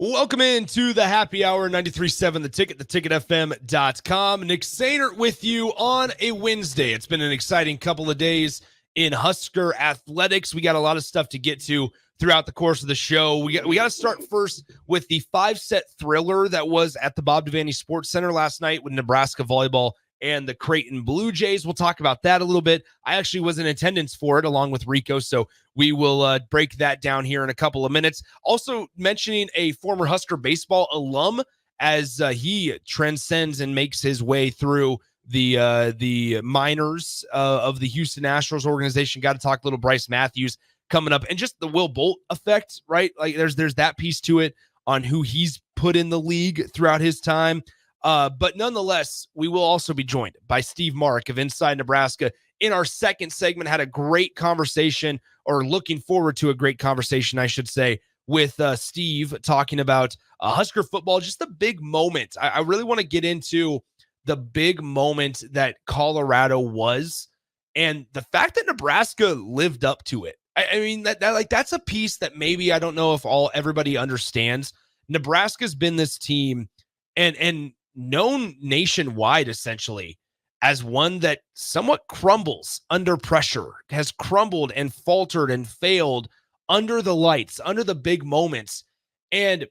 Welcome into the happy hour 93.7 The Ticket, theticketfm.com. Nick Sehnert with you on a Wednesday. It's been an exciting couple of days in Husker athletics. We got a lot of stuff to get to throughout the course of the show. We got to start first with the 5-set thriller that was at the Bob Devaney Sports Center last night with Nebraska volleyball and the Creighton Blue Jays. We'll talk about that a little bit. I actually was in attendance for it along with Rico, so we will break that down here in a couple of minutes. Also mentioning a former Husker baseball alum as he transcends and makes his way through the minors of the Houston Astros organization. Got to talk a little Bryce Matthews coming up, and just the Will Bolt effect, right? Like there's that piece to it on who he's put in the league throughout his time. But nonetheless, we will also be joined by Steve Marik of Inside Nebraska in our second segment. Had a great conversation, or looking forward to a great conversation, I should say, with Steve talking about Husker football, just the big moment. I really want to get into the big moment that Colorado was, and the fact that Nebraska lived up to it. I mean, that's a piece that maybe I don't know if everybody understands. Nebraska's been this team and known nationwide essentially as one that somewhat crumbles under pressure, has crumbled and faltered and failed under the lights, under the big moments. And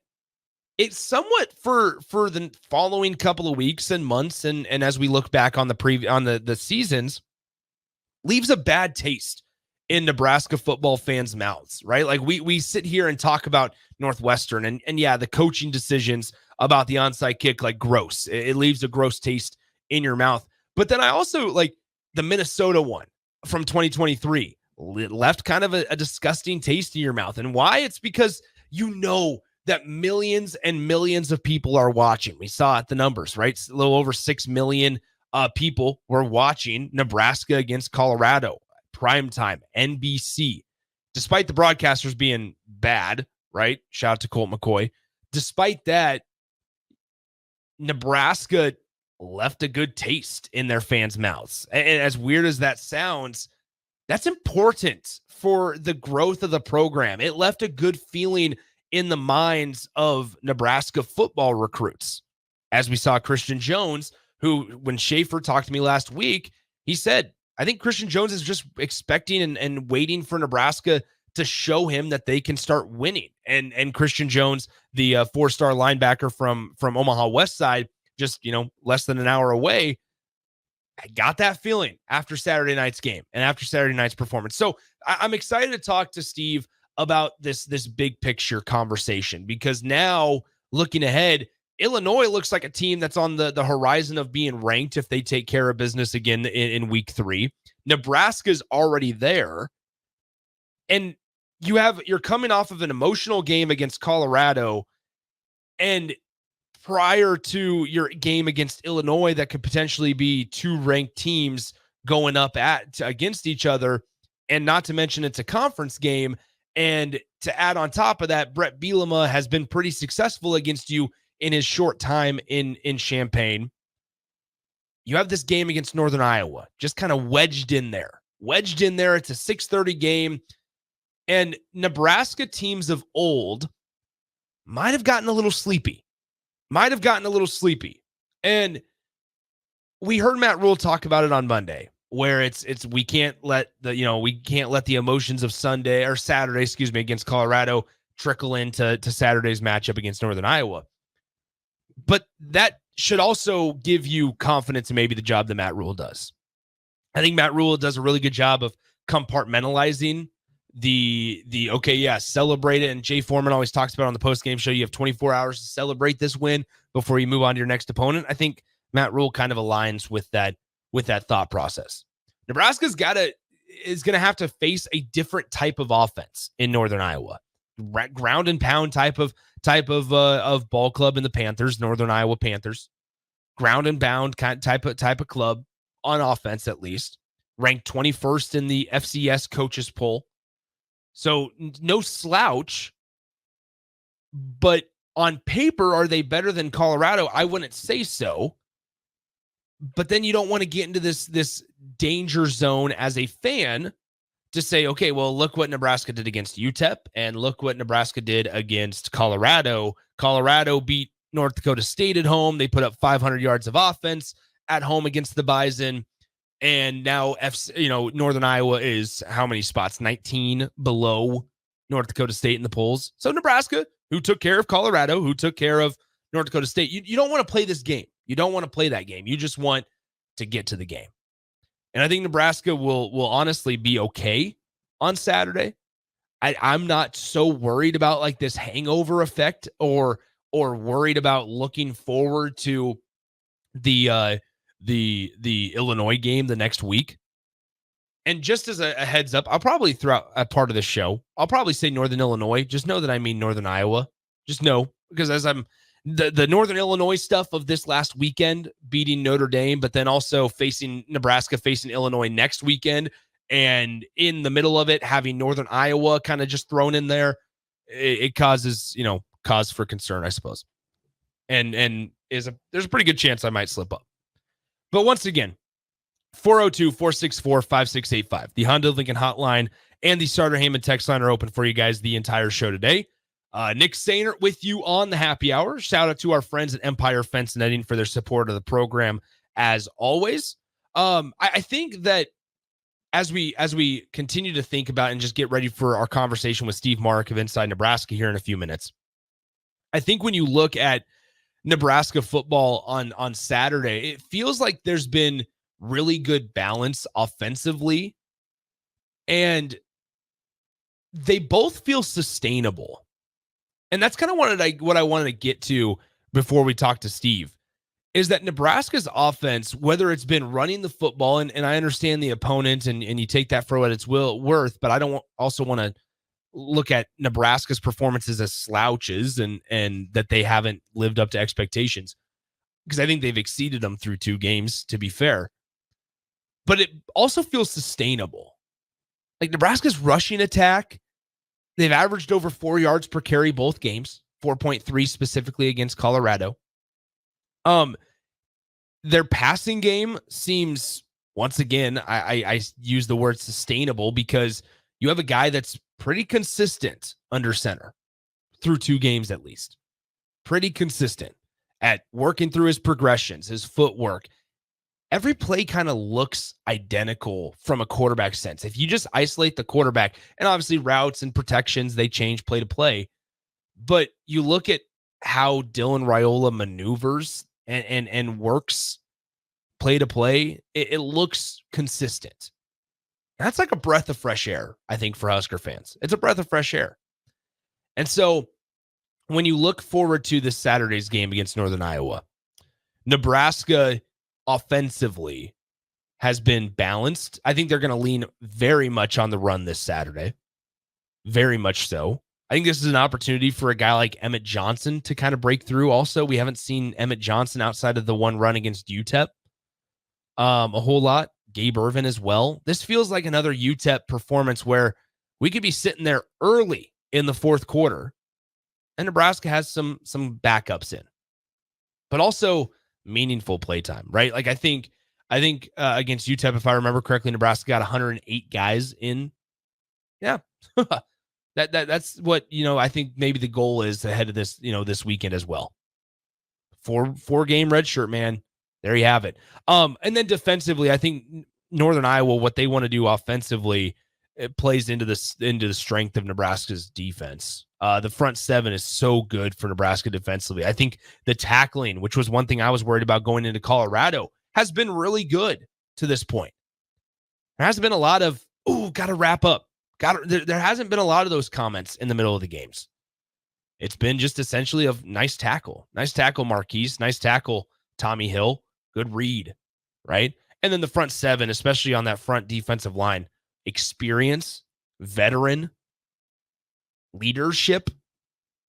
it's somewhat for the following couple of weeks and months, and as we look back on the seasons, leaves a bad taste in Nebraska football fans' mouths, right? Like we sit here and talk about Northwestern and yeah, the coaching decisions about the onside kick, like gross. It leaves a gross taste in your mouth. But then I also like the Minnesota one from 2023 left kind of a disgusting taste in your mouth. And why? It's because you know that millions and millions of people are watching. We saw it, the numbers, right? A little over 6 million people were watching Nebraska against Colorado. Primetime, NBC, despite the broadcasters being bad, right? Shout out to Colt McCoy. Despite that, Nebraska left a good taste in their fans' mouths. And as weird as that sounds, that's important for the growth of the program. It left a good feeling in the minds of Nebraska football recruits. As we saw Christian Jones, who, when Schaefer talked to me last week, he said, I think Christian Jones is just expecting and waiting for Nebraska to show him that they can start winning. And Christian Jones, the 4-star linebacker from Omaha West Side, just, less than an hour away, I got that feeling after Saturday night's game and after Saturday night's performance. So I'm excited to talk to Steve about this big picture conversation, because now looking ahead, Illinois looks like a team that's on the horizon of being ranked if they take care of business again in week 3. Nebraska's already there. And you're coming off of an emotional game against Colorado, and prior to your game against Illinois, that could potentially be 2 ranked teams going up against each other. And not to mention it's a conference game. And to add on top of that, Brett Bielema has been pretty successful against you in his short time in Champaign. You have this game against Northern Iowa, just kind of wedged in there. It's a 6:30 game. And Nebraska teams of old might have gotten a little sleepy. And we heard Matt Rule talk about it on Monday, where it's we can't let the emotions of Saturday, against Colorado trickle into Saturday's matchup against Northern Iowa. But that should also give you confidence in maybe the job that Matt Rule does. I think Matt Rule does a really good job of compartmentalizing celebrate it. And Jay Foreman always talks about on the post-game show, you have 24 hours to celebrate this win before you move on to your next opponent. I think Matt Rule kind of aligns with that thought process. Nebraska's is going to have to face a different type of offense in Northern Iowa. Ground and pound type of ball club in the Panthers, Northern Iowa Panthers. Ground and pound type of club on offense, at least. Ranked 21st in the FCS coaches poll. So no slouch, but on paper, are they better than Colorado? I wouldn't say so. But then you don't want to get into this danger zone as a fan to say, okay, well, look what Nebraska did against UTEP and look what Nebraska did against Colorado. Colorado beat North Dakota State at home. They put up 500 yards of offense at home against the Bison. And now Northern Iowa is how many spots? 19 below North Dakota State in the polls. So Nebraska, who took care of Colorado, who took care of North Dakota State, you don't want to play this game. You don't want to play that game. You just want to get to the game. And I think Nebraska will honestly be okay on Saturday. I'm not so worried about like this hangover effect or worried about looking forward to the Illinois game the next week. And just as a heads up, I'll probably throughout a part of the show, I'll probably say Northern Illinois. Just know that I mean Northern Iowa. Just know, because as I'm the Northern Illinois stuff of this last weekend, beating Notre Dame, but then also facing Nebraska, facing Illinois next weekend. And in the middle of it, having Northern Iowa kind of just thrown in there, it causes, cause for concern, I suppose. And there's a pretty good chance I might slip up. But once again, 402-464-5685. The Honda Lincoln hotline and the Starter Heyman text line are open for you guys the entire show today. Nick Sehnert with you on the happy hour. Shout out to our friends at Empire Fence Netting for their support of the program as always. I think that as we continue to think about and just get ready for our conversation with Steve Marik of Inside Nebraska here in a few minutes, I think when you look at Nebraska football on Saturday, it feels like there's been really good balance offensively, and they both feel sustainable. And that's kind of what I wanted to get to before we talk to Steve, is that Nebraska's offense, whether it's been running the football, and I understand the opponent and you take that for what it's worth, but I don't also want to look at Nebraska's performances as slouches and that they haven't lived up to expectations, because I think they've exceeded them through 2 games, to be fair. But it also feels sustainable. Like Nebraska's rushing attack, they've averaged over 4 yards per carry both games, 4.3 specifically against Colorado. Their passing game seems, once again, I use the word sustainable because you have a guy that's pretty consistent under center through 2 games at least. Pretty consistent at working through his progressions, his footwork. Every play kind of looks identical from a quarterback sense. If you just isolate the quarterback, and obviously routes and protections, they change play to play. But you look at how Dylan Raiola maneuvers and works play to play, it looks consistent. That's like a breath of fresh air, I think, for Husker fans. It's a breath of fresh air. And so when you look forward to this Saturday's game against Northern Iowa, Nebraska offensively has been balanced. I think they're going to lean very much on the run this Saturday. Very much so. I think this is an opportunity for a guy like Emmett Johnson to kind of break through. Also, we haven't seen Emmett Johnson outside of the one run against UTEP a whole lot. Gabe Irvin as well. This feels like another UTEP performance where we could be sitting there early in the 4th quarter, and Nebraska has some backups in, but also meaningful playtime, right? Like I think against UTEP, if I remember correctly, Nebraska got 108 guys in. Yeah. That's what, I think maybe the goal is ahead of this, this weekend as well. 4 game red shirt, man. There you have it. And then defensively, I think Northern Iowa, what they want to do offensively, it plays into the strength of Nebraska's defense. The front 7 is so good for Nebraska defensively. I think the tackling, which was one thing I was worried about going into Colorado, has been really good to this point. There hasn't been a lot of, got to wrap up. There hasn't been a lot of those comments in the middle of the games. It's been just essentially a nice tackle. Nice tackle, Marquise. Nice tackle, Tommy Hill. Good read, right? And then the front 7, especially on that front defensive line, experience, veteran, leadership,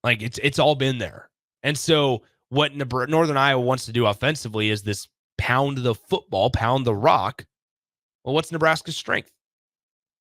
like it's all been there. And so what Northern Iowa wants to do offensively is this pound the football, pound the rock. Well, what's Nebraska's strength?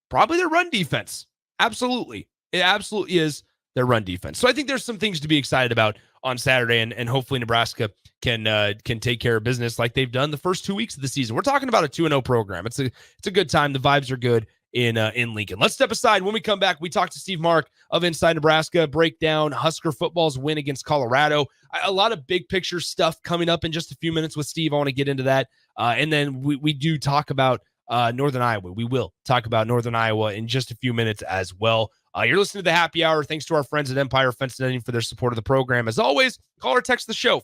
Probably their run defense. Absolutely. It absolutely is their run defense. So I think there's some things to be excited about on Saturday, and hopefully Nebraska can take care of business like they've done the first 2 weeks of the season. We're talking about a 2-0 program. It's a good time. The vibes are good. in Lincoln. Let's step aside. When we come back, we talk to Steve Marik of Inside Nebraska, break down Husker football's win against Colorado. A lot of big picture stuff coming up in just a few minutes with Steve. I want to get into that. And then we do talk about Northern Iowa. We will talk about Northern Iowa in just a few minutes as well. You're listening to the Happy Hour. Thanks to our friends at Empire Fence Netting for their support of the program. As always, call or text the show,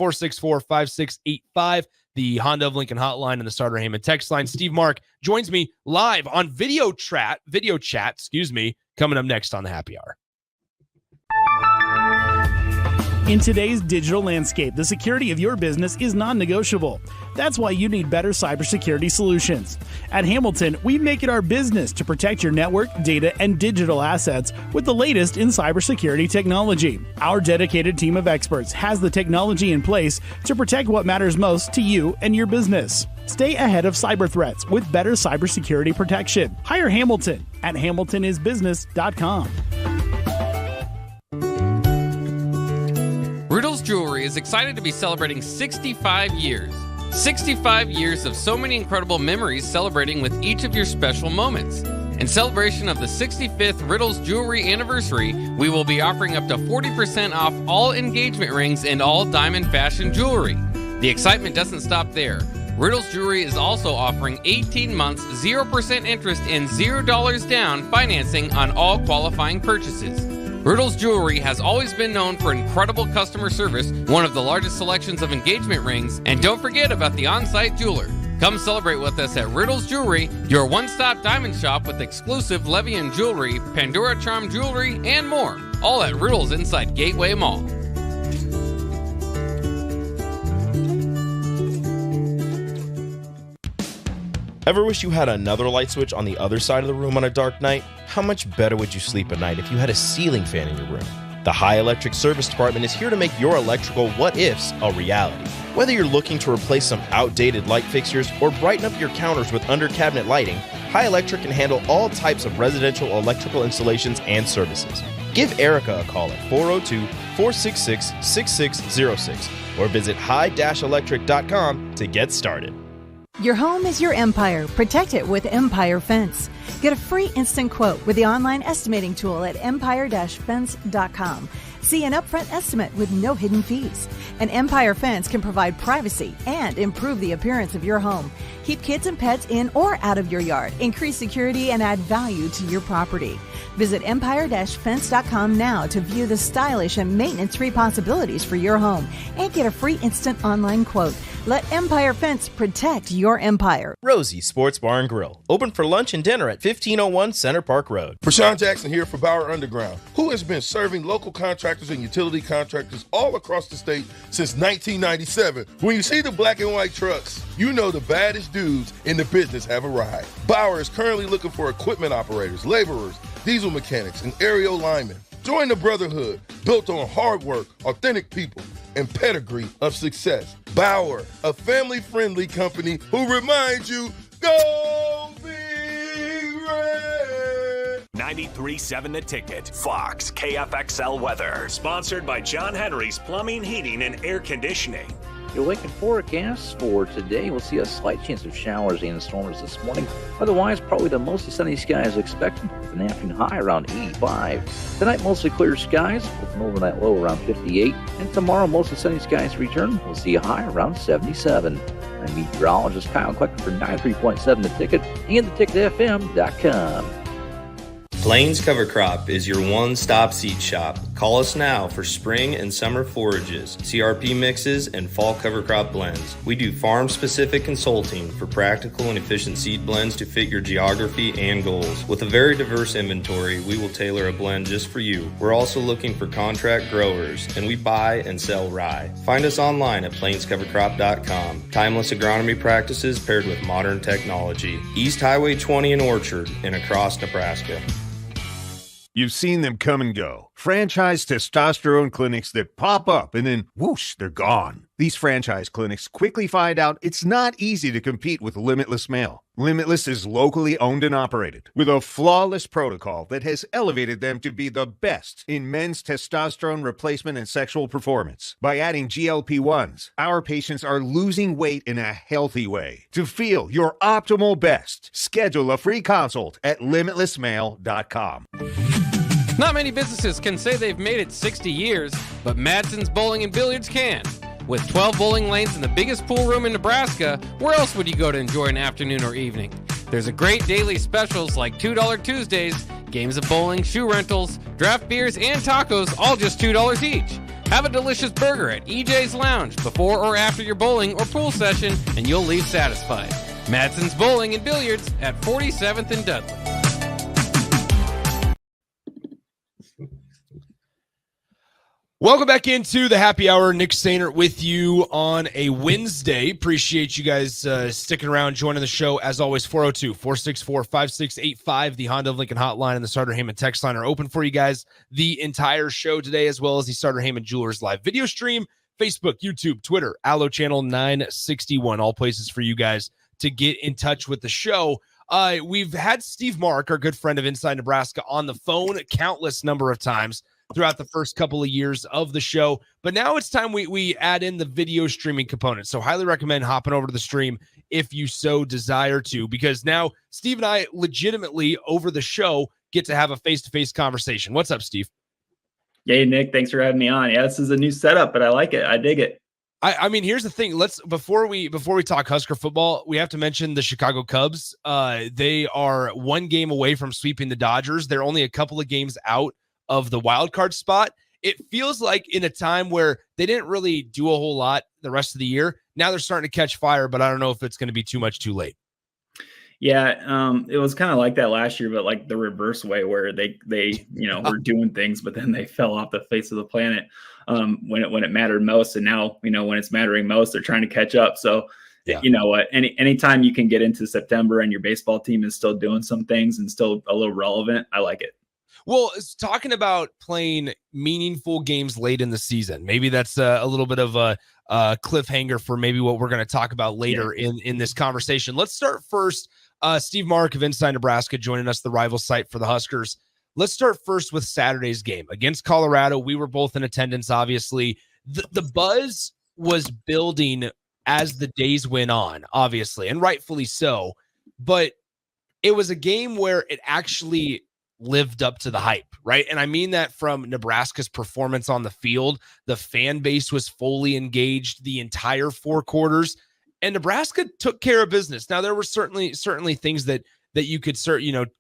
402-464-5685. The Honda of Lincoln hotline and the Starter Heyman text line. Steve Marik joins me live on video chat, coming up next on the Happy Hour. In today's digital landscape, the security of your business is non-negotiable. That's why you need better cybersecurity solutions. At Hamilton, we make it our business to protect your network, data, and digital assets with the latest in cybersecurity technology. Our dedicated team of experts has the technology in place to protect what matters most to you and your business. Stay ahead of cyber threats with better cybersecurity protection. Hire Hamilton at hamiltonisbusiness.com. Riddle's Jewelry is excited to be celebrating 65 years. 65 years of so many incredible memories celebrating with each of your special moments. In celebration of the 65th Riddle's Jewelry anniversary, we will be offering up to 40% off all engagement rings and all diamond fashion jewelry. The excitement doesn't stop there. Riddle's Jewelry is also offering 18 months, 0% interest and $0 down financing on all qualifying purchases. Riddle's Jewelry has always been known for incredible customer service, one of the largest selections of engagement rings, and don't forget about the on-site jeweler. Come celebrate with us at Riddle's Jewelry, your one-stop diamond shop with exclusive Levian jewelry, Pandora Charm jewelry, and more. All at Riddle's inside Gateway Mall. Ever wish you had another light switch on the other side of the room on a dark night? How much better would you sleep at night if you had a ceiling fan in your room? The High Electric Service Department is here to make your electrical what-ifs a reality. Whether you're looking to replace some outdated light fixtures or brighten up your counters with under-cabinet lighting, High Electric can handle all types of residential electrical installations and services. Give Erica a call at 402-466-6606 or visit high-electric.com to get started. Your home is your empire. Protect it with Empire Fence. Get a free instant quote with the online estimating tool at empire-fence.com. See an upfront estimate with no hidden fees. An Empire Fence can provide privacy and improve the appearance of your home. Keep kids and pets in or out of your yard. Increase security and add value to your property. Visit empire-fence.com now to view the stylish and maintenance-free possibilities for your home and get a free instant online quote. Let Empire Fence protect your empire. Rosie Sports Bar and Grill, open for lunch and dinner at 1501 Center Park Road. Prashawn Jackson here for Bauer Underground, who has been serving local contractors and utility contractors all across the state since 1997. When you see the black and white trucks, you know the baddest dudes in the business have arrived. Bauer is currently looking for equipment operators, laborers, diesel mechanics, and aerial linemen. Join the brotherhood built on hard work, authentic people, and pedigree of success. Bauer, a family-friendly company who reminds you, go Big Red! 93.7 The Ticket, Fox, KFXL weather. Sponsored by John Henry's Plumbing, Heating, and Air Conditioning. Your Lincoln forecast for today, we'll see a slight chance of showers and storms this morning. Otherwise, probably the mostly sunny skies expected with an afternoon high around 85. Tonight, mostly clear skies with an overnight low around 58. And tomorrow, mostly sunny skies return. We'll see a high around 77. I'm meteorologist Kyle Kleckner for 93.7 The Ticket and theticketfm.com. Plains Cover Crop is your one-stop seed shop. Call us now for spring and summer forages, CRP mixes, and fall cover crop blends. We do farm-specific consulting for practical and efficient seed blends to fit your geography and goals. With a very diverse inventory, we will tailor a blend just for you. We're also looking for contract growers, and we buy and sell rye. Find us online at plainscovercrop.com. Timeless agronomy practices paired with modern technology. East Highway 20 in Orchard and across Nebraska. You've seen them come and go. franchise testosterone clinics that pop up and then whoosh, they're gone. These franchise clinics quickly find out it's not easy to compete with Limitless Male. Limitless is locally owned and operated with a flawless protocol that has elevated them to be the best in men's testosterone replacement and sexual performance. By adding GLP-1s, our patients are losing weight in a healthy way. To feel your optimal best, schedule a free consult at limitlessmale.com. Not many businesses can say they've made it 60 years, but Madsen's Bowling and Billiards can. With 12 bowling lanes and the biggest pool room in Nebraska, where else would you go to enjoy an afternoon or evening? There's a great daily specials like $2 Tuesdays, games of bowling, shoe rentals, draft beers, and tacos, all just $2 each. Have a delicious burger at EJ's Lounge before or after your bowling or pool session, and you'll leave satisfied. Madsen's Bowling and Billiards at 47th and Dudley. Welcome back into the happy hour. Nick Sehnert with you on a Wednesday. Appreciate you guys sticking around, joining the show. As always, 402-464-5685, the Honda of Lincoln hotline and the Starter Heyman text line are open for you guys the entire show today, as well as the Starter Heyman Jewelers live video stream, Facebook, YouTube, Twitter, Allo Channel 961, all places for you guys to get in touch with the show. We've had Steve Marik, our good friend of Inside Nebraska, on the phone a countless number of times throughout the first couple of years of the show. But now it's time we add in the video streaming component. So highly recommend hopping over to the stream if you so desire to, because now Steve and I legitimately over the show get to have a face-to-face conversation. What's up, Steve? Hey, Nick, thanks for having me on. Yeah, this is a new setup, but I like it. I dig it. I mean, here's the thing. Before we talk Husker football, we have to mention the Chicago Cubs. They are one game away from sweeping the Dodgers. They're only a couple of games out of the wild card spot. It feels like in a time where they didn't really do a whole lot the rest of the year, now they're starting to catch fire, but I don't know if it's going to be too much too late. Yeah, it was kind of like that last year, but like the reverse way where they were doing things, but then they fell off the face of the planet when it mattered most. And now, when it's mattering most, they're trying to catch up. So, yeah. You know what, anytime you can get into September and your baseball team is still doing some things and still a little relevant, I like it. Well, it's talking about playing meaningful games late in the season. Maybe that's a little bit of a cliffhanger for maybe what we're going to talk about later in this conversation. Let's start first. Steve Marik of Inside Nebraska joining us, the rival site for the Huskers. Let's start first with Saturday's game against Colorado. We were both in attendance, obviously. The buzz was building as the days went on, obviously, and rightfully so. But it was a game where it actually lived up to the hype, right? And I mean that from Nebraska's performance on the field. The fan base was fully engaged the entire 4 quarters, and Nebraska took care of business. Now, there were certainly things that you could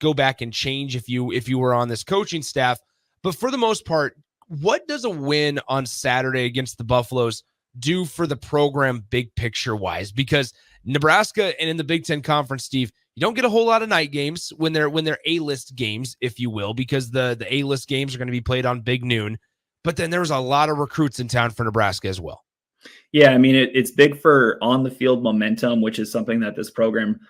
go back and change if you were on this coaching staff. But for the most part, what does a win on Saturday against the Buffaloes do for the program big picture wise? Because Nebraska and in the Big Ten Conference, Steve, you don't get a whole lot of night games when they're A-list games, if you will, because the A-list games are going to be played on big noon. But then there's a lot of recruits in town for Nebraska as well. Yeah, I mean, it's big for on-the-field momentum, which is something that this program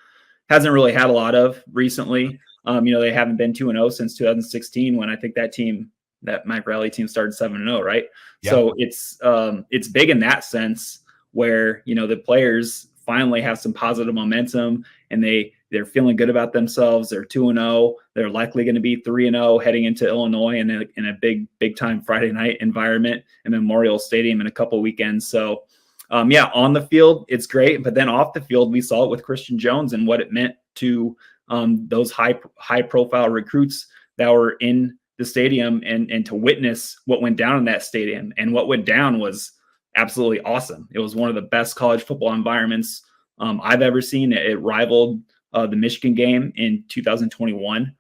hasn't really had a lot of recently. They haven't been 2-0 since 2016 when I think that Mike Riley team started 7-0, right? Yeah. So it's big in that sense where, the players finally have some positive momentum and they're feeling good about themselves. They're 2-0. They're likely going to be 3-0 heading into Illinois in a big time Friday night environment in Memorial Stadium in a couple weekends. So, on the field, it's great. But then off the field, we saw it with Christian Jones and what it meant to those high profile recruits that were in the stadium and to witness what went down in that stadium. And what went down was absolutely awesome. It was one of the best college football environments I've ever seen. It rivaled the Michigan game in 2021.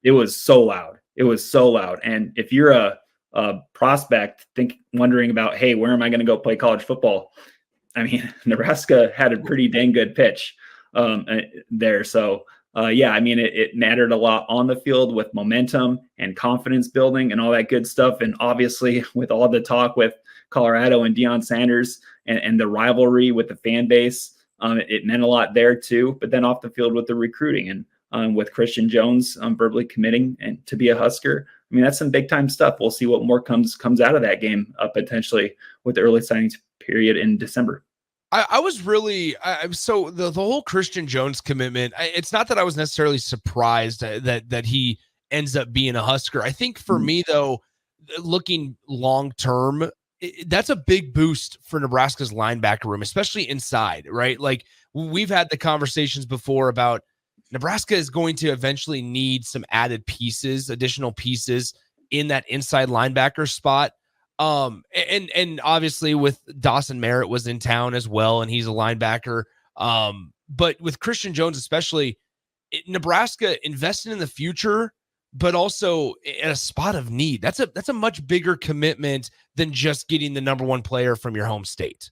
It was so loud. And if you're a prospect wondering about, hey, where am I going to go play college football? I mean, Nebraska had a pretty dang good pitch there. So it mattered a lot on the field with momentum and confidence building and all that good stuff. And obviously with all the talk with Colorado and Deion Sanders and the rivalry with the fan base, it meant a lot there too. But then off the field with the recruiting and with Christian Jones verbally committing and to be a Husker, I I mean, that's some big time stuff. We'll see what more comes out of that game potentially with the early signings period in December. I was really so the whole Christian Jones commitment. It's not that I was necessarily surprised that he ends up being a Husker. I think for me though, looking long term, that's a big boost for Nebraska's linebacker room, especially inside, right? Like we've had the conversations before about Nebraska is going to eventually need some added pieces, additional pieces in that inside linebacker spot. And obviously with Dawson Merritt was in town as well, and he's a linebacker. But with Christian Jones, especially, Nebraska invested in the future, but also in a spot of need. That's a much bigger commitment than just getting the number one player from your home state.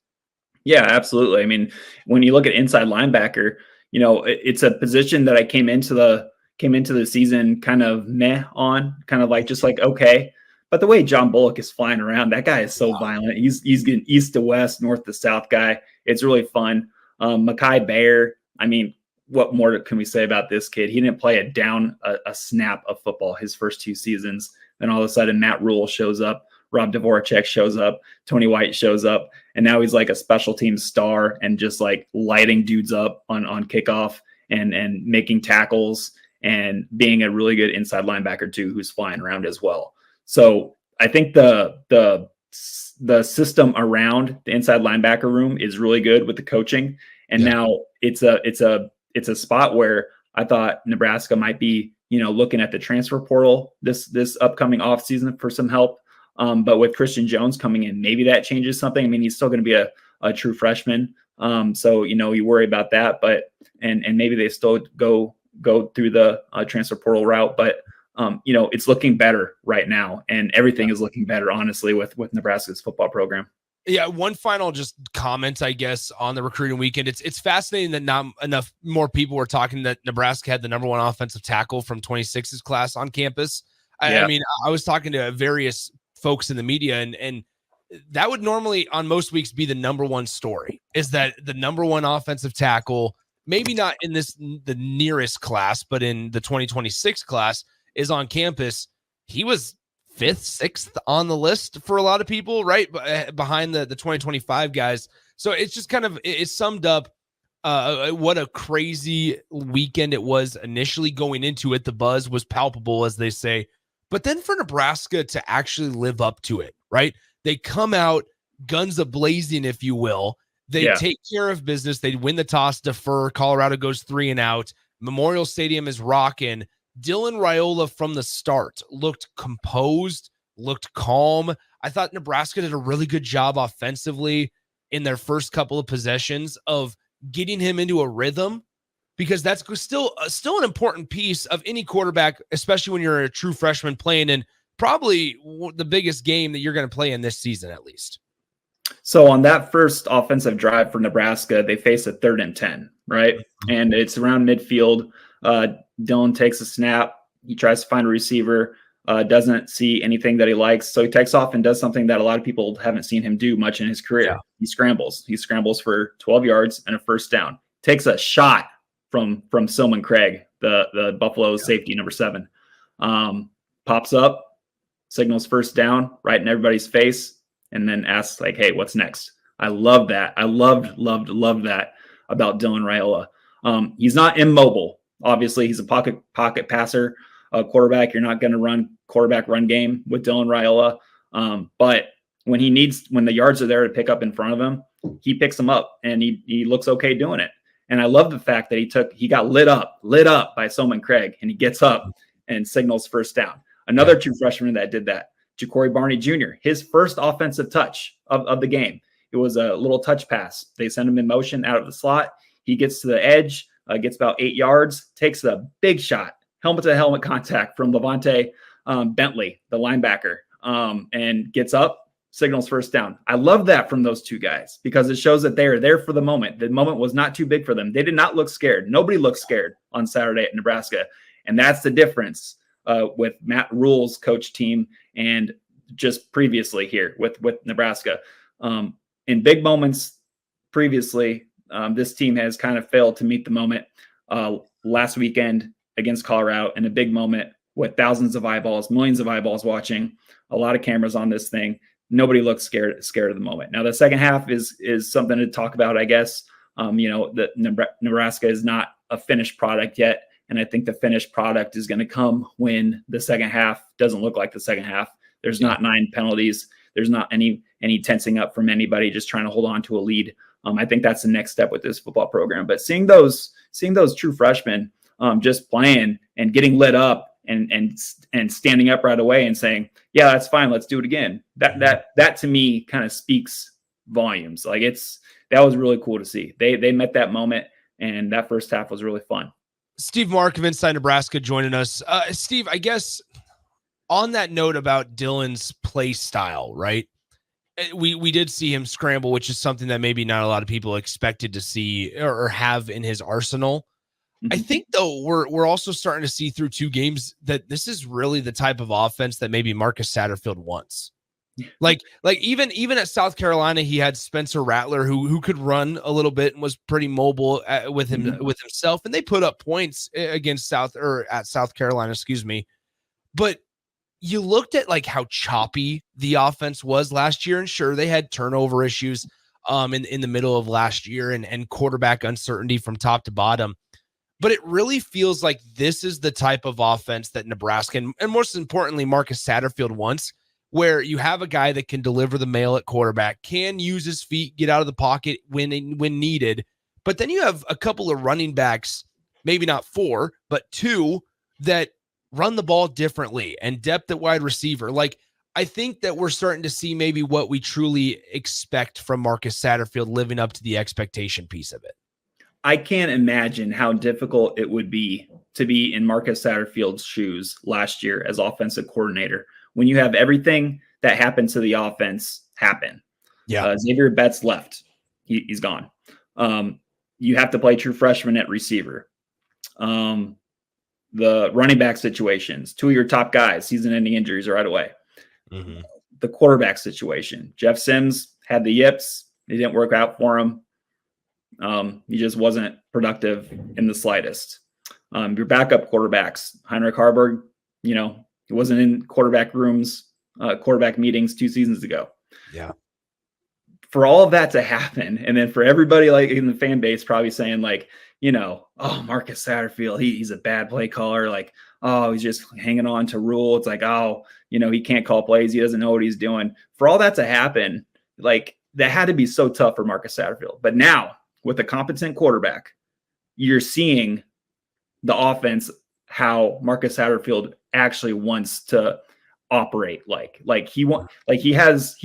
Yeah, absolutely. I mean, when you look at inside linebacker, you know, it's a position that I came into the season kind of meh on, kind of like just like okay. But the way John Bullock is flying around, that guy is so violent. He's getting east to west, north to south guy. It's really fun. Mekhi Bear, I mean, what more can we say about this kid? He didn't play a snap of football his first 2 seasons. Then all of a sudden, Matt Rule shows up. Rob Dvorak shows up. Tony White shows up. And now he's like a special teams star and just like lighting dudes up on kickoff and making tackles and being a really good inside linebacker too, who's flying around as well. So I think the system around the inside linebacker room is really good with the coaching. And now it's a spot where I thought Nebraska might be, you know, looking at the transfer portal this upcoming offseason for some help. But with Christian Jones coming in, maybe that changes something. I mean, he's still going to be a true freshman. So, you know, you worry about that, but, and maybe they still go through the transfer portal route, but, you know, it's looking better right now, and everything is looking better, honestly, with Nebraska's football program. Yeah. One final just comment, I guess, on the recruiting weekend. It's fascinating that not enough more people were talking that Nebraska had the number one offensive tackle from 26's class on campus. I mean, I was talking to various folks in the media, and that would normally on most weeks be the number one story, is that the number one offensive tackle, maybe not in the nearest class, but in the 2026 class, is on campus. He was 5th, 6th on the list for a lot of people, right behind the 2025 guys. So it's just kind of, it summed up what a crazy weekend it was initially going into it. The buzz was palpable, as they say, but then for Nebraska to actually live up to it, right? They come out guns a-blazing, if you will. They take care of business. They win the toss, defer. Colorado goes 3-and-out. Memorial Stadium is rocking. Dylan Raiola from the start looked composed, looked calm. I thought Nebraska did a really good job offensively in their first couple of possessions of getting him into a rhythm, because that's still an important piece of any quarterback, especially when you're a true freshman playing in probably the biggest game that you're going to play in this season, at least. So on that first offensive drive for Nebraska, they face a 3rd and 10, right? And it's around midfield. Dylan takes a snap. He tries to find a receiver, doesn't see anything that he likes. So he takes off and does something that a lot of people haven't seen him do much in his career. Yeah. He scrambles for 12 yards and a first down. Takes a shot from Silman Craig, the Buffalo safety, number 7. Pops up, signals first down right in everybody's face, and then asks like, hey, what's next? I love that. I loved that about Dylan Raiola. He's not immobile. Obviously, he's a pocket passer, quarterback. You're not going to run quarterback run game with Dylan Raiola. But when the yards are there to pick up in front of him, he picks them up, and he looks okay doing it. And I love the fact that he got lit up by Silman Craig, and he gets up and signals first down. Another true freshman that did that, Ja'Cory Barney Jr., his first offensive touch of the game. It was a little touch pass. They send him in motion out of the slot. He gets to the edge, gets about 8 yards, takes a big shot, helmet-to-helmet contact from Levante Bentley, the linebacker, and gets up, signals first down. I love that from those two guys, because it shows that they are there for the moment. The moment was not too big for them. They did not look scared. Nobody looked scared on Saturday at Nebraska. And that's the difference with Matt Rule's coach team and just previously here with Nebraska. In big moments previously, this team has kind of failed to meet the moment last weekend against Colorado, and a big moment with thousands of eyeballs, millions of eyeballs watching, a lot of cameras on this thing. Nobody looks scared of the moment. Now, the second half is something to talk about, I guess. The Nebraska is not a finished product yet. And I think the finished product is going to come when the second half doesn't look like the second half. There's not 9 penalties. There's not any tensing up from anybody just trying to hold on to a lead. I think that's the next step with this football program. But seeing those true freshmen just playing and getting lit up and standing up right away and saying, yeah, that's fine, let's do it again. That to me kind of speaks volumes. Like that was really cool to see. They met that moment, and that first half was really fun. Steve Mark of Inside Nebraska joining us. Steve, I guess on that note about Dylan's play style, right? We did see him scramble, which is something that maybe not a lot of people expected to see or have in his arsenal. I think, though, we're also starting to see through 2 games that this is really the type of offense that maybe Marcus Satterfield wants. Like even at South Carolina, he had Spencer Rattler who could run a little bit and was pretty mobile with himself, and they put up points against at South Carolina, excuse me. But you looked at like how choppy the offense was last year, and sure, they had turnover issues in the middle of last year and quarterback uncertainty from top to bottom. But it really feels like this is the type of offense that Nebraska and most importantly Marcus Satterfield wants, where you have a guy that can deliver the mail at quarterback, can use his feet, get out of the pocket when needed. But then you have a couple of running backs, maybe not 4, but 2 that run the ball differently and depth at wide receiver. Like, I think that we're starting to see maybe what we truly expect from Marcus Satterfield living up to the expectation piece of it. I can't imagine how difficult it would be to be in Marcus Satterfield's shoes last year as offensive coordinator when you have everything that happened to the offense happen. Yeah. Xavier Betts left. He's gone. You have to play true freshman at receiver. The running back situations, 2 of your top guys, season-ending injuries right away. Mm-hmm. The quarterback situation. Jeff Sims had the yips. It didn't work out for him. He just wasn't productive in the slightest. Your backup quarterbacks, Heinrich Harburg, he wasn't in quarterback rooms, quarterback meetings 2 seasons ago. Yeah. For all of that to happen, and then for everybody like in the fan base probably saying like, oh, Marcus Satterfield, he's a bad play caller. Like, oh, he's just hanging on to rule. It's like, oh, he can't call plays. He doesn't know what he's doing. For all that to happen, like that had to be so tough for Marcus Satterfield. But now with a competent quarterback, you're seeing the offense, how Marcus Satterfield actually wants to operate he has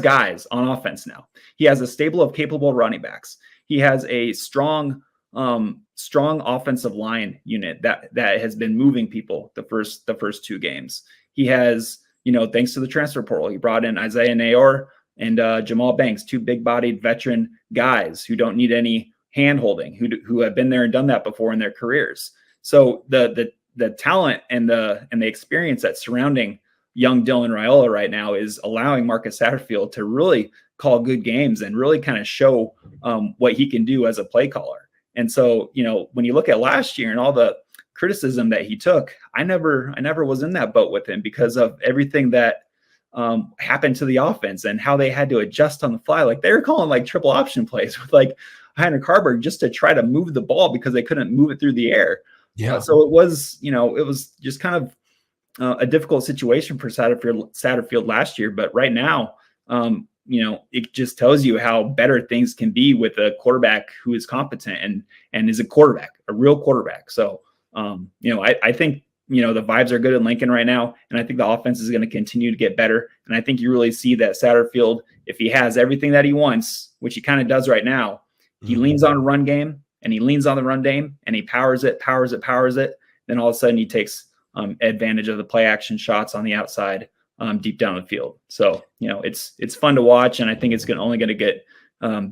guys on offense now. He has a stable of capable running backs. He has a strong offensive line unit that has been moving people the first 2 games. He has, thanks to the transfer portal, he brought in Isaiah Nayor and Jamal Banks, 2 big-bodied veteran guys who don't need any hand-holding, who have been there and done that before in their careers. So the talent and the experience that's surrounding young Dylan Raiola right now is allowing Marcus Satterfield to really call good games and really kind of show what he can do as a play caller. And so, when you look at last year and all the criticism that he took, I never was in that boat with him because of everything that happened to the offense and how they had to adjust on the fly. Like they were calling like triple option plays with like Heinrich Harburg just to try to move the ball because they couldn't move it through the air. Yeah. So it was just kind of a difficult situation for Satterfield last year. But right now, it just tells you how better things can be with a quarterback who is competent and is a quarterback, a real quarterback. So, I think, the vibes are good in Lincoln right now. And I think the offense is going to continue to get better. And I think you really see that Satterfield, if he has everything that he wants, which he kind of does right now, he leans on a run game and he leans on the run game and he powers it. Then all of a sudden he takes advantage of the play action shots on the outside deep down the field. So, it's fun to watch. And I think it's only going to get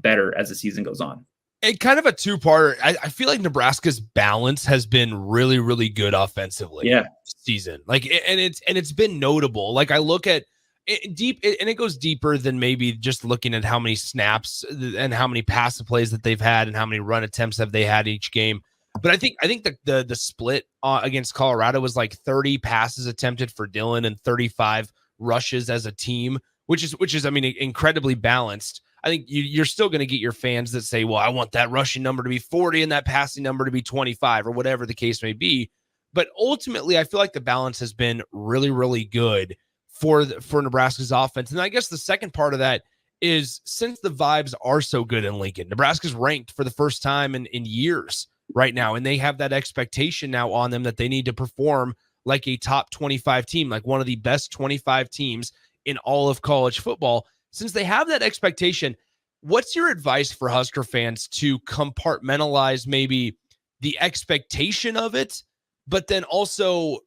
better as the season goes on. And kind of a 2-parter. I feel like Nebraska's balance has been really, really good offensively. Yeah. This season. Like, and it's been notable. Like I look at it deep, and it goes deeper than maybe just looking at how many snaps and how many passive plays that they've had and how many run attempts have they had each game. But I think the split against Colorado was like 30 passes attempted for Dillon and 35 rushes as a team, which is I mean, incredibly balanced. I think you're still going to get your fans that say, well, I want that rushing number to be 40 and that passing number to be 25 or whatever the case may be. But ultimately, I feel like the balance has been really, really good for Nebraska's offense. And I guess the second part of that is, since the vibes are so good in Lincoln, Nebraska's ranked for the first time in years right now. And they have that expectation now on them that they need to perform like a top 25 team, like one of the best 25 teams in all of college football. Since they have that expectation, what's your advice for Husker fans to compartmentalize maybe the expectation of it, but then also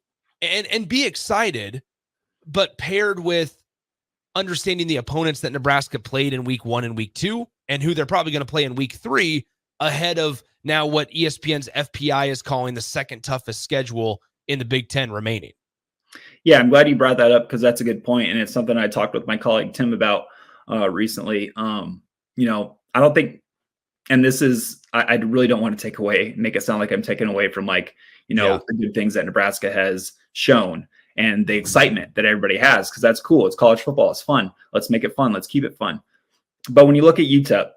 and be excited, but paired with understanding the opponents that Nebraska played in week 1 and week 2 and who they're probably going to play in week 3 ahead of now what ESPN's FPI is calling the second toughest schedule in the Big Ten remaining? Yeah, I'm glad you brought that up because that's a good point. And it's something I talked with my colleague Tim about recently. You know, I don't think, and this is, I really don't want to make it sound like I'm taking away from the good things that Nebraska has shown and the excitement that everybody has, because that's cool. It's college football. It's fun. Let's make it fun. Let's keep it fun. But when you look at UTEP,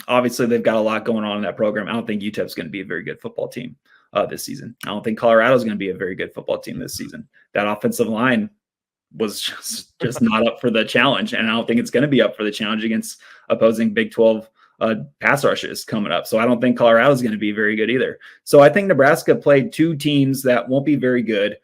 obviously they've got a lot going on in that program. I don't think UTEP's going to be a very good football team this season. I don't think Colorado's going to be a very good football team this season. That offensive line was just not up for the challenge. And I don't think it's going to be up for the challenge against opposing Big 12 pass rushes coming up. So I don't think Colorado's going to be very good either. So I think Nebraska played two teams that won't be very good.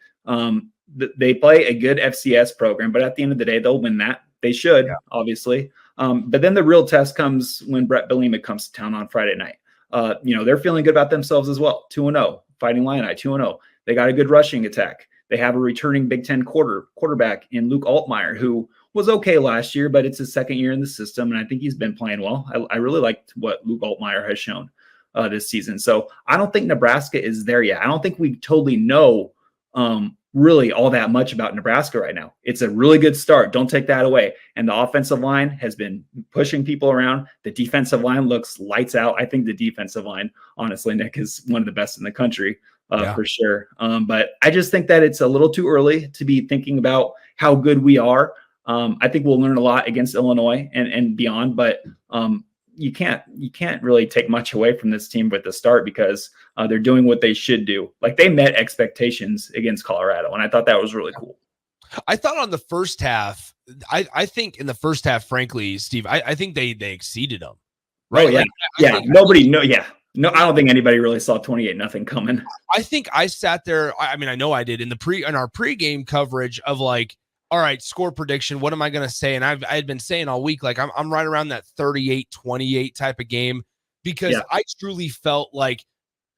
They play a good FCS program, but at the end of the day, they'll win that. They should, obviously. But then the real test comes when Brett Bielema comes to town on Friday night. They're feeling good about themselves as well. 2-0, Fighting Illini, 2-0. They got a good rushing attack. They have a returning Big Ten quarterback in Luke Altmaier, who was okay last year, but it's his second year in the system, and I think he's been playing well. I really liked what Luke Altmaier has shown this season. So I don't think Nebraska is there yet. I don't think we totally know really all that much about Nebraska right now. It's a really good start. Don't take that away. And the offensive line has been pushing people around. The defensive line looks lights out. I think the defensive line, honestly, Nick, is one of the best in the country for sure. But I just think that it's a little too early to be thinking about how good we are. I think we'll learn a lot against Illinois and beyond, but you can't really take much away from this team with the start because they're doing what they should do. Like, they met expectations against Colorado, and I thought that was really cool. I thought on the first half, I think in the first half, frankly, Steve, I think they exceeded them. Right? Oh, yeah. No, I don't think anybody really saw 28-0 coming. I think I sat there. I mean, I know I did in our pregame coverage of like, all right, score prediction. What am I going to say? And I had been saying all week, like I'm right around that 38-28 type of game because I truly felt like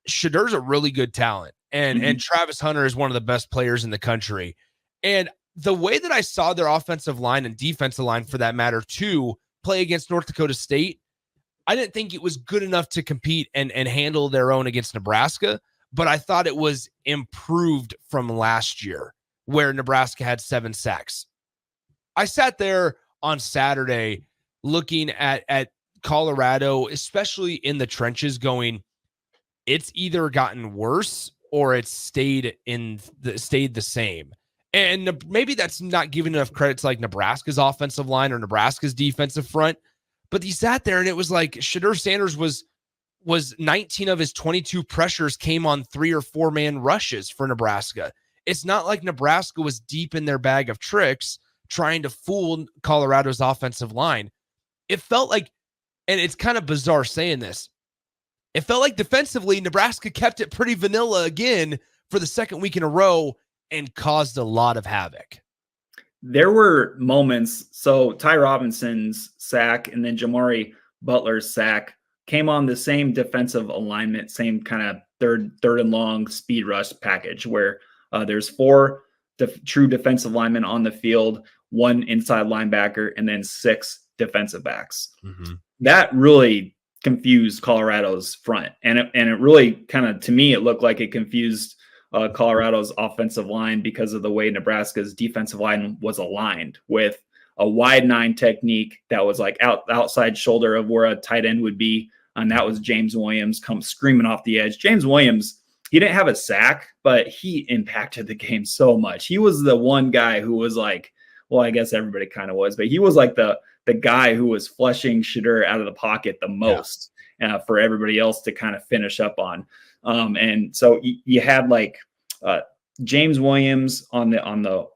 Shedur's a really good talent and Travis Hunter is one of the best players in the country. And the way that I saw their offensive line and defensive line, for that matter, too, play against North Dakota State, I didn't think it was good enough to compete and handle their own against Nebraska, but I thought it was improved from last year, where Nebraska had 7 sacks. I sat there on Saturday looking at Colorado, especially in the trenches, going, it's either gotten worse or it's stayed the same. And maybe that's not giving enough credit to like Nebraska's offensive line or Nebraska's defensive front. But he sat there and it was like Shedur Sanders was 19 of his 22 pressures came on 3 or 4 man rushes for Nebraska. It's not like Nebraska was deep in their bag of tricks trying to fool Colorado's offensive line. It felt like, and it's kind of bizarre saying this, it felt like defensively Nebraska kept it pretty vanilla again for the second week in a row and caused a lot of havoc. There were moments. So Ty Robinson's sack and then Jamari Butler's sack came on the same defensive alignment, same kind of third and long speed rush package where there's 4 true defensive linemen on the field, 1 inside linebacker, and then 6 defensive backs. Mm-hmm. That really confused Colorado's front. And it really kind of, to me, it looked like it confused Colorado's offensive line because of the way Nebraska's defensive line was aligned with a wide 9 technique that was like outside shoulder of where a tight end would be. and that was James Williams come screaming off the edge. James Williams, he didn't have a sack, but he impacted the game so much. He was the one guy who was like, well, I guess everybody kind of was, but he was like the guy who was flushing Sehnert out of the pocket the most for everybody else to kind of finish up on. And so you had like James Williams on the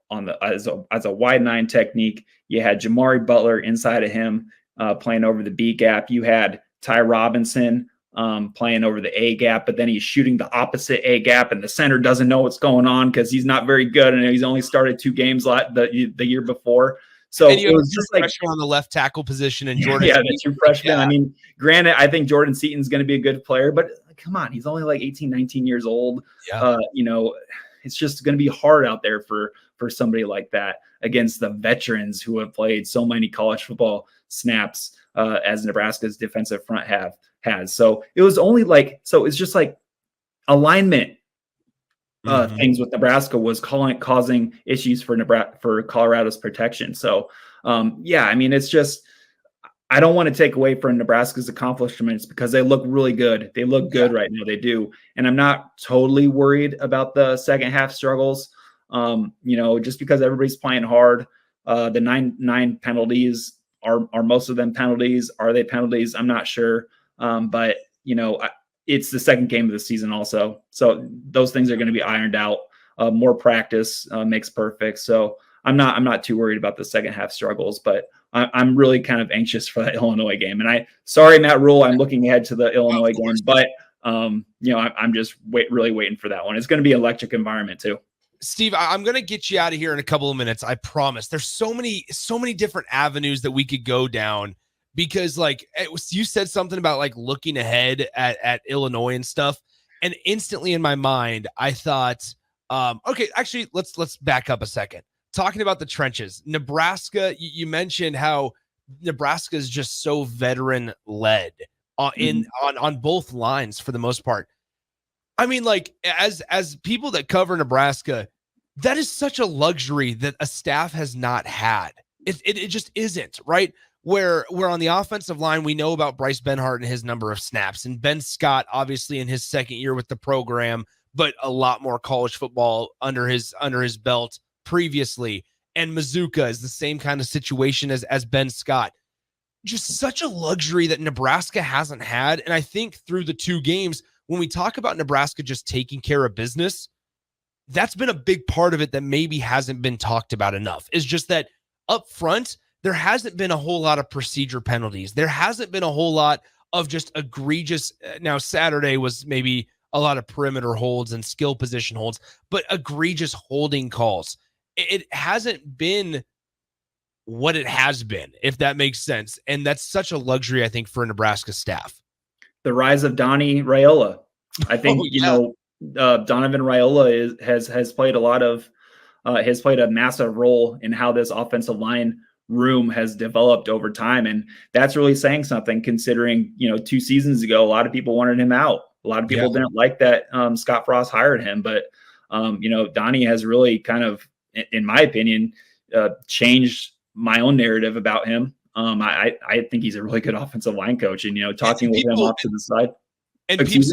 as a wide 9 technique. You had Jamari Butler inside of him playing over the B gap. You had Ty Robinson playing over the A gap, but then he's shooting the opposite A gap, and the center doesn't know what's going on because he's not very good, and he's only started 2 games the year before. So and you it was just like on the left tackle position, and Jordan. The 2 freshmen. I mean, granted, I think Jordan Seaton's going to be a good player, but come on, he's only like 18, 19 years old. It's just going to be hard out there for somebody like that against the veterans who have played so many college football snaps as Nebraska's defensive front has. So it was only it's just like alignment things with Nebraska was causing issues for Colorado's protection. So I mean, it's just, I don't want to take away from Nebraska's accomplishments because they look really good. They look good right now. They do. And I'm not totally worried about the second half struggles. Just because everybody's playing hard, the nine penalties are most of them penalties. Are they penalties? I'm not sure. But it's the second game of the season also. So those things are going to be ironed out. More practice makes perfect. So I'm not too worried about the second half struggles, but I'm really kind of anxious for that Illinois game. And sorry, Matt Rule, I'm looking ahead to the Illinois game, but I'm just really waiting for that one. It's going to be an electric environment too. Steve, I'm going to get you out of here in a couple of minutes. I promise. There's so many different avenues that we could go down because you said something about looking ahead at Illinois and stuff. And instantly in my mind, I thought, okay, actually let's back up a second. Talking about the trenches, Nebraska, you mentioned how Nebraska is just so veteran led on both lines for the most part. I mean, as people that cover Nebraska, that is such a luxury that a staff has not had. It just isn't, right? Where on the offensive line, we know about Bryce Benhart and his number of snaps, and Ben Scott, obviously in his second year with the program, but a lot more college football under his belt previously. And Mazuka is the same kind of situation as Ben Scott. Just such a luxury that Nebraska hasn't had. And I think through the 2 games, when we talk about Nebraska just taking care of business, that's been a big part of it that maybe hasn't been talked about enough. Is just that up front, there hasn't been a whole lot of procedure penalties. There hasn't been a whole lot of just egregious. Now, Saturday was maybe a lot of perimeter holds and skill position holds, but egregious holding calls. It hasn't been what it has been, if that makes sense. And that's such a luxury, I think, for a Nebraska staff. The rise of Donnie Raiola. I think, Donovan Raiola has played has played a massive role in how this offensive line room has developed over time. And that's really saying something considering, 2 seasons ago, a lot of people wanted him out. A lot of people didn't like that Scott Frost hired him, but Donnie has really kind of, in my opinion, changed my own narrative about him. I think he's a really good offensive line coach, and talking with him off to the side. And people,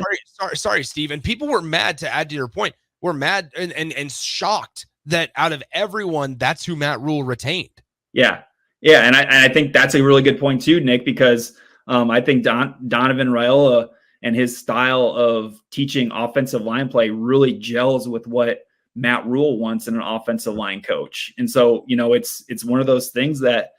sorry, Steve. And people were mad, to add to your point. We're mad and shocked that out of everyone, that's who Matt Rule retained. Yeah, and I think that's a really good point too, Nick, because I think Donovan Raiola and his style of teaching offensive line play really gels with what Matt Rule wants in an offensive line coach. And so, it's one of those things that,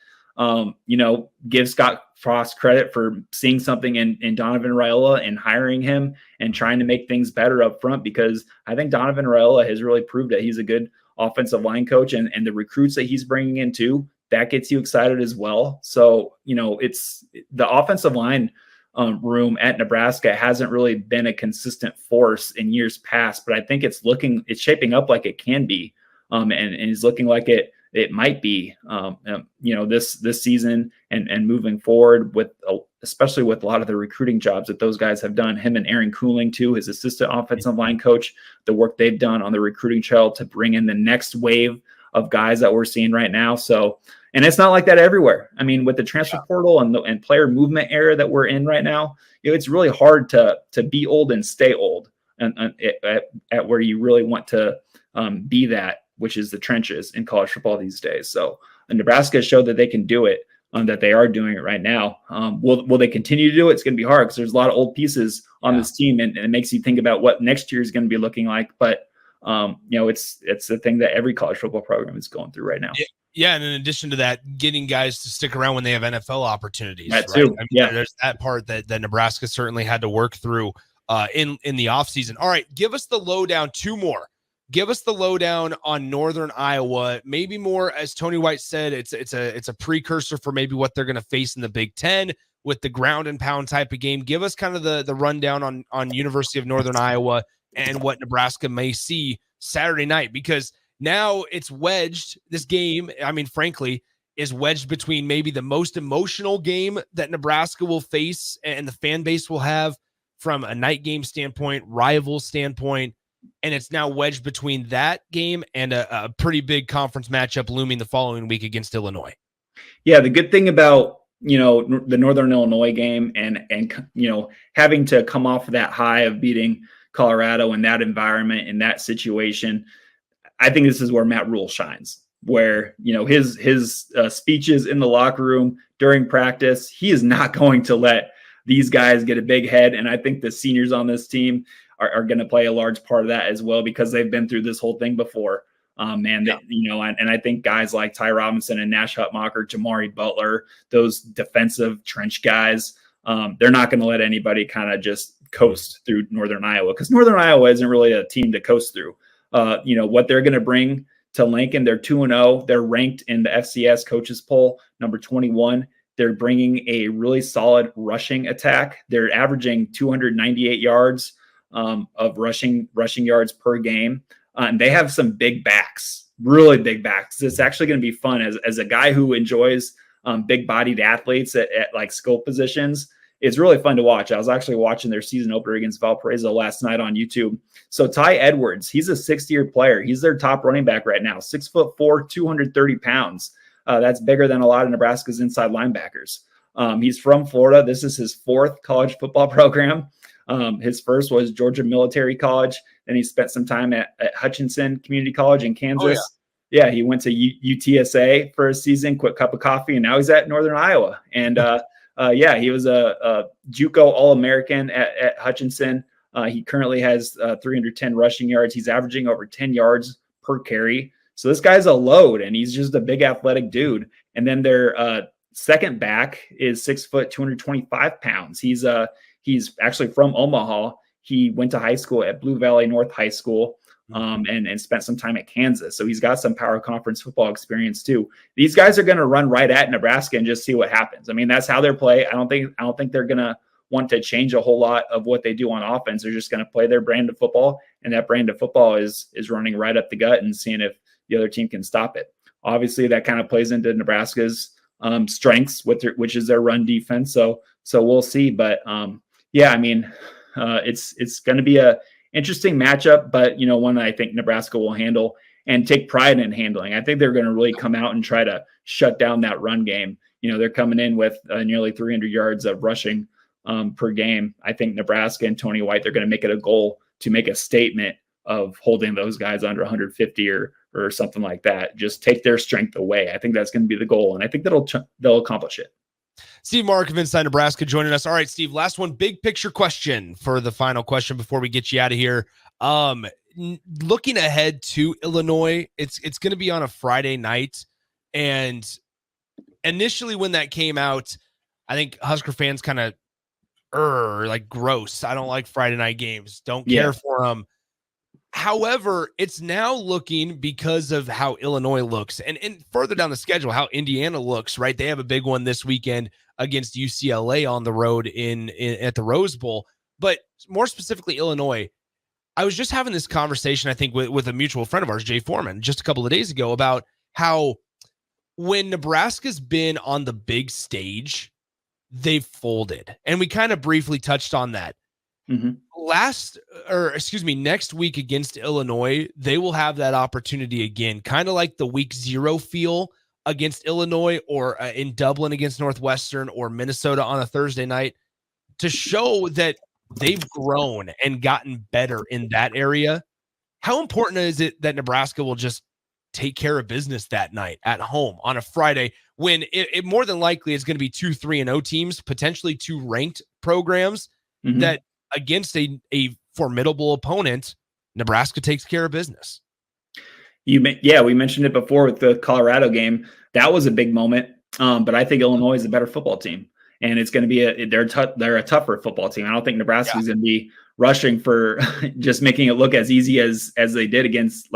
give Scott Frost credit for seeing something in Donovan Raiola and hiring him and trying to make things better up front, because I think Donovan Raiola has really proved that he's a good offensive line coach, and the recruits that he's bringing in too, that gets you excited as well. So, it's the offensive line room at Nebraska hasn't really been a consistent force in years past, but I think it's shaping up like it can be, and it's looking like it might be, this season and moving forward, with especially with a lot of the recruiting jobs that those guys have done. Him and Aaron Cooling too, his assistant offensive line coach, the work they've done on the recruiting trail to bring in the next wave of guys that we're seeing right now. So And it's not like that everywhere. I mean, with the transfer portal and player movement era that we're in right now, it's really hard to be old and stay old and at where you really want to be that, which is the trenches in college football these days. So Nebraska showed that they can do it, that they are doing it right now. Will they continue to do it? It's going to be hard because there's a lot of old pieces on this team, and it makes you think about what next year is going to be looking like. But it's the thing that every college football program is going through right now. Yeah, and in addition to that, getting guys to stick around when they have NFL opportunities. That too. I mean, there's that part that Nebraska certainly had to work through in the offseason. All right, give us the lowdown. 2 more. Give us the lowdown on Northern Iowa. Maybe more, as Tony White said, it's a precursor for maybe what they're going to face in the Big Ten with the ground and pound type of game. Give us kind of the rundown on University of Northern Iowa and what Nebraska may see Saturday night, because now it's wedged. This game, I mean, frankly, is wedged between maybe the most emotional game that Nebraska will face and the fan base will have from a night game standpoint, rival standpoint. And it's now wedged between that game and a pretty big conference matchup looming the following week against Illinois. Yeah, the good thing about, the Northern Illinois game and having to come off of that high of beating Colorado in that environment, in that situation, I think this is where Matt Rule shines, where, his speeches in the locker room during practice, he is not going to let these guys get a big head. And I think the seniors on this team are going to play a large part of that as well, because they've been through this whole thing before. And I think guys like Ty Robinson and Nash Hutmacher, Jamari Butler, those defensive trench guys, they're not going to let anybody kind of just coast through Northern Iowa, because Northern Iowa isn't really a team to coast through. What they're going to bring to Lincoln, they're 2-0. They're ranked in the FCS coaches poll, number 21. They're bringing a really solid rushing attack. They're averaging 298 yards of rushing yards per game. And they have some big backs, really big backs. It's actually going to be fun as a guy who enjoys big bodied athletes at like skill positions. It's really fun to watch. I was actually watching their season opener against Valparaiso last night on YouTube. So Ty Edwards, he's a 6th-year player. He's their top running back right now, 6'4", 230 pounds. That's bigger than a lot of Nebraska's inside linebackers. He's from Florida. This is his 4th college football program. His first was Georgia Military College. Then he spent some time at Hutchinson Community College in Kansas. Oh, yeah, he went to UTSA for a season, quick cup of coffee, and now he's at Northern Iowa. And he was a JUCO All-American at Hutchinson. He currently has 310 rushing yards. He's averaging over 10 yards per carry. So this guy's a load, and he's just a big athletic dude. And then their second back is 6 foot, 225 pounds. He's actually from Omaha. He went to high school at Blue Valley North High School and spent some time at Kansas. So he's got some power conference football experience too. These guys are going to run right at Nebraska and just see what happens. I mean, that's how they're play. I don't think they're going to want to change a whole lot of what they do on offense. They're just going to play their brand of football, and that brand of football is running right up the gut and seeing if the other team can stop it. Obviously, that kind of plays into Nebraska's strengths, which is their run defense. So we'll see. But it's going to be a interesting matchup, but one I think Nebraska will handle and take pride in handling. I think they're going to really come out and try to shut down that run game. They're coming in with nearly 300 yards of rushing per game. I think Nebraska and Tony White, they're going to make it a goal to make a statement of holding those guys under 150 or something like that. Just take their strength away. I think that's going to be the goal, and I think they'll accomplish it. Steve Marik of Inside Nebraska joining us. All right, Steve, last one, big picture question for the final question before we get you out of here. Looking ahead to Illinois, it's going to be on a Friday night. And initially when that came out, I think Husker fans kind of like gross. I don't like Friday night games. Don't care for them. However, it's now looking, because of how Illinois looks and further down the schedule, how Indiana looks, right? They have a big one this weekend against UCLA on the road at the Rose Bowl. But more specifically, Illinois, I was just having this conversation, I think, with a mutual friend of ours, Jay Foreman, just a couple of days ago, about how when Nebraska's been on the big stage, they've folded. And we kind of briefly touched on that. Mm-hmm. Next week against Illinois, they will have that opportunity again, kind of like the week 0 feel against Illinois or in Dublin against Northwestern or Minnesota on a Thursday night to show that they've grown and gotten better in that area. How important is it that Nebraska will just take care of business that night at home on a Friday when it more than likely is going to be 2 3-0 teams, potentially 2 ranked programs that against a formidable opponent, Nebraska takes care of business. We mentioned it before with the Colorado game. That was a big moment. But I think Illinois is a better football team, and it's going to be they're a tougher football team. I don't think Nebraska is going to be rushing for just making it look as easy as they did against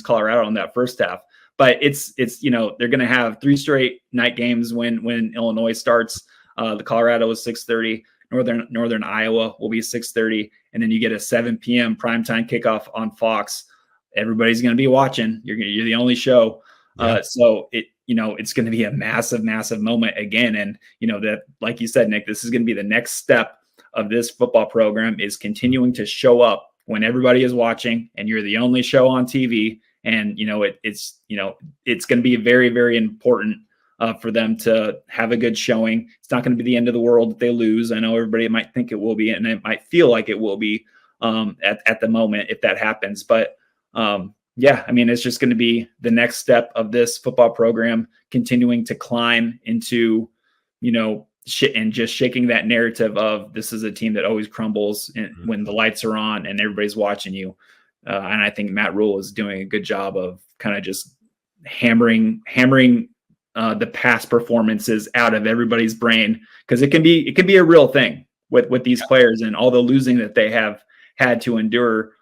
Colorado in that first half. But it's they're going to have 3 straight night games when Illinois starts. The Colorado is 6:30. Northern Iowa will be 6:30, and then you get a 7 p.m. primetime kickoff on Fox. Everybody's going to be watching. You're the only show, so it's going to be a massive, massive moment again. And that, like you said, Nick, this is going to be the next step of this football program, is continuing to show up when everybody is watching, and you're the only show on TV. And it's going to be very, very important for them to have a good showing. It's not going to be the end of the world if they lose. I know everybody might think it will be, and it might feel like it will be at the moment if that happens. But it's just going to be the next step of this football program continuing to climb into, and just shaking that narrative of this is a team that always crumbles when the lights are on and everybody's watching you. And I think Matt Rule is doing a good job of kind of just hammering the past performances out of everybody's brain, because it can be a real thing with these players and all the losing that they have had to endure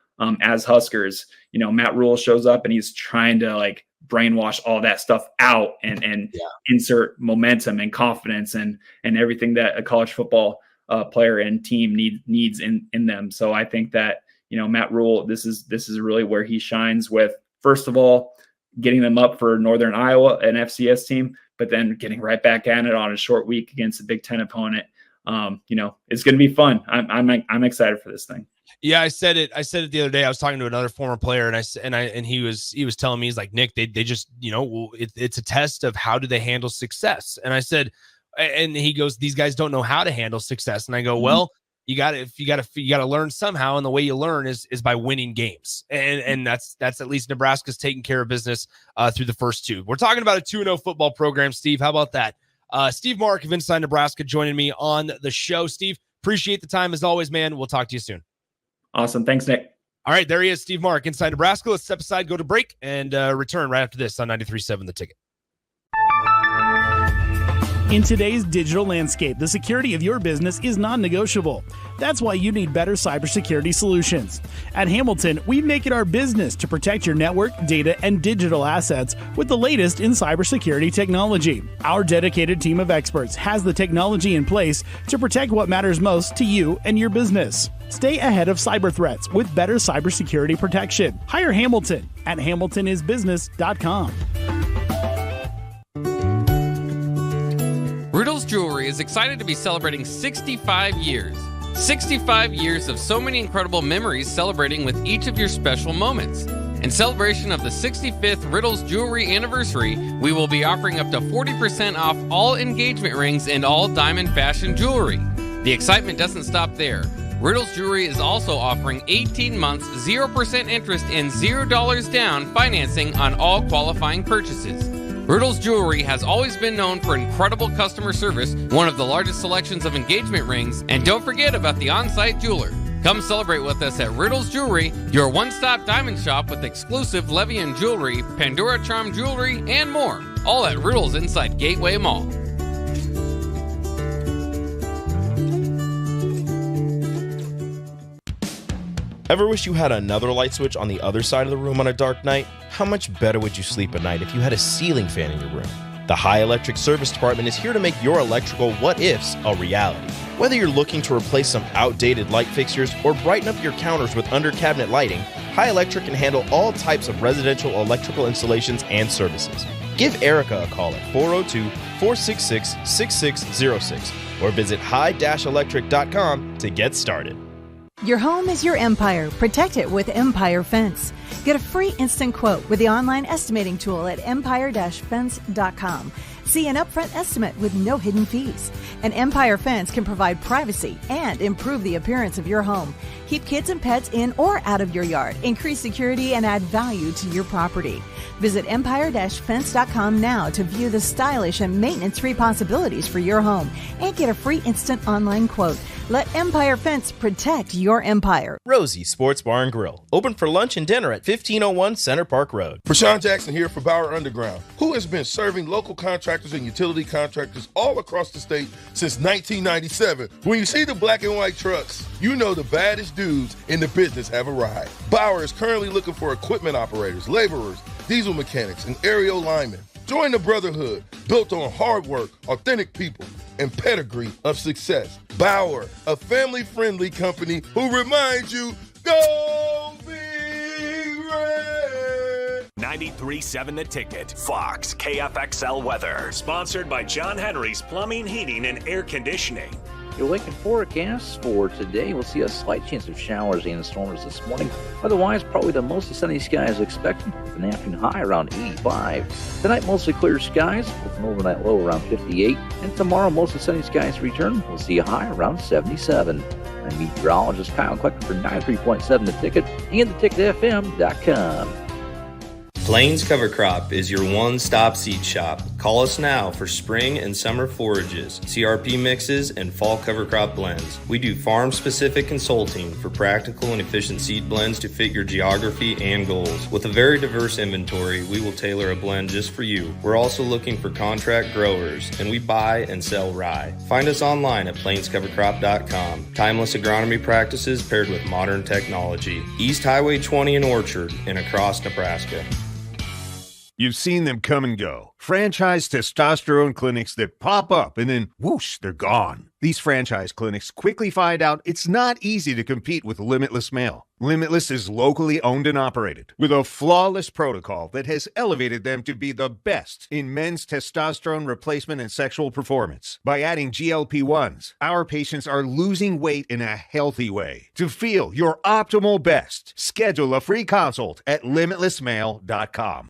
as Huskers. Matt Rule shows up and he's trying to brainwash all that stuff out and insert momentum and confidence and everything that a college football player and team needs in them. So I think that Matt Rule, this is really where he shines with, first of all, getting them up for Northern Iowa, an FCS team, but then getting right back at it on a short week against a Big Ten opponent. It's going to be fun. I'm excited for this thing. Yeah, I said it the other day. I was talking to another former player, and he was telling me, he's like, Nick, they just it's a test of how do they handle success. And I said, and he goes, these guys don't know how to handle success. And I go, well, you got to learn somehow, and the way you learn is by winning games, and that's at least Nebraska's taking care of business through the first 2. We're talking about a 2-0 football program, Steve. How about that? Steve Marik of Inside Nebraska joining me on the show. Steve, appreciate the time as always, man. We'll talk to you soon. Awesome. Thanks, Nick. All right, there he is, Steve Marik, Inside Nebraska. Let's step aside, go to break, and return right after this on 93.7 The Ticket. In today's digital landscape, the security of your business is non-negotiable. That's why you need better cybersecurity solutions. At Hamilton, we make it our business to protect your network, data, and digital assets with the latest in cybersecurity technology. Our dedicated team of experts has the technology in place to protect what matters most to you and your business. Stay ahead of cyber threats with better cybersecurity protection. Hire Hamilton at hamiltonisbusiness.com. Riddle's Jewelry is excited to be celebrating 65 years. 65 years of so many incredible memories, celebrating with each of your special moments. In celebration of the 65th Riddle's Jewelry anniversary, we will be offering up to 40% off all engagement rings and all diamond fashion jewelry. The excitement doesn't stop there. Riddle's Jewelry is also offering 18 months, 0% interest and $0 down financing on all qualifying purchases. Riddle's Jewelry has always been known for incredible customer service, one of the largest selections of engagement rings, and don't forget about the on-site jeweler. Come celebrate with us at Riddle's Jewelry, your one-stop diamond shop with exclusive Levian jewelry, Pandora Charm jewelry, and more. All at Riddle's inside Gateway Mall. Ever wish you had another light switch on the other side of the room on a dark night? How much better would you sleep at night if you had a ceiling fan in your room? The High Electric Service Department is here to make your electrical what-ifs a reality. Whether you're looking to replace some outdated light fixtures or brighten up your counters with under-cabinet lighting, High Electric can handle all types of residential electrical installations and services. Give Erica a call at 402-466-6606 or visit high-electric.com to get started. Your home is your empire. Protect it with Empire Fence. Get a free instant quote with the online estimating tool at empire-fence.com. See an upfront estimate with no hidden fees. An Empire Fence can provide privacy and improve the appearance of your home. Keep kids and pets in or out of your yard. Increase security and add value to your property. Visit empire-fence.com now to view the stylish and maintenance-free possibilities for your home and get a free instant online quote. Let Empire Fence protect your empire. Rosie Sports Bar and Grill, open for lunch and dinner at 1501 Center Park Road. Prashawn Jackson here for Bauer Underground, who has been serving local contractors and utility contractors all across the state since 1997. When you see the black and white trucks, you know the baddest dudes in the business have arrived. Bauer is currently looking for equipment operators, laborers, diesel mechanics, and aerial linemen. Join the brotherhood built on hard work, authentic people, and pedigree of success. Bauer, a family-friendly company who reminds you, go Big Red! 93.7 The Ticket, Fox, KFXL weather. Sponsored by John Henry's Plumbing, Heating, and Air Conditioning. Your Lincoln forecast for today, we'll see a slight chance of showers and storms this morning. Otherwise, probably the mostly sunny skies expected with an afternoon high around 85. Tonight, mostly clear skies with an overnight low around 58. And tomorrow, mostly sunny skies return. We'll see a high around 77. I'm meteorologist Kyle Klecker for 93.7 The Ticket and theticketfm.com. Plains Cover Crop is your one-stop seed shop. Call us now for spring and summer forages, CRP mixes, and fall cover crop blends. We do farm-specific consulting for practical and efficient seed blends to fit your geography and goals. With a very diverse inventory, we will tailor a blend just for you. We're also looking for contract growers, and we buy and sell rye. Find us online at plainscovercrop.com. Timeless agronomy practices paired with modern technology. East Highway 20 in Orchard and across Nebraska. You've seen them come and go. Franchise testosterone clinics that pop up and then whoosh, they're gone. These franchise clinics quickly find out it's not easy to compete with Limitless Male. Limitless is locally owned and operated with a flawless protocol that has elevated them to be the best in men's testosterone replacement and sexual performance. By adding GLP-1s, our patients are losing weight in a healthy way. To feel your optimal best, schedule a free consult at limitlessmale.com.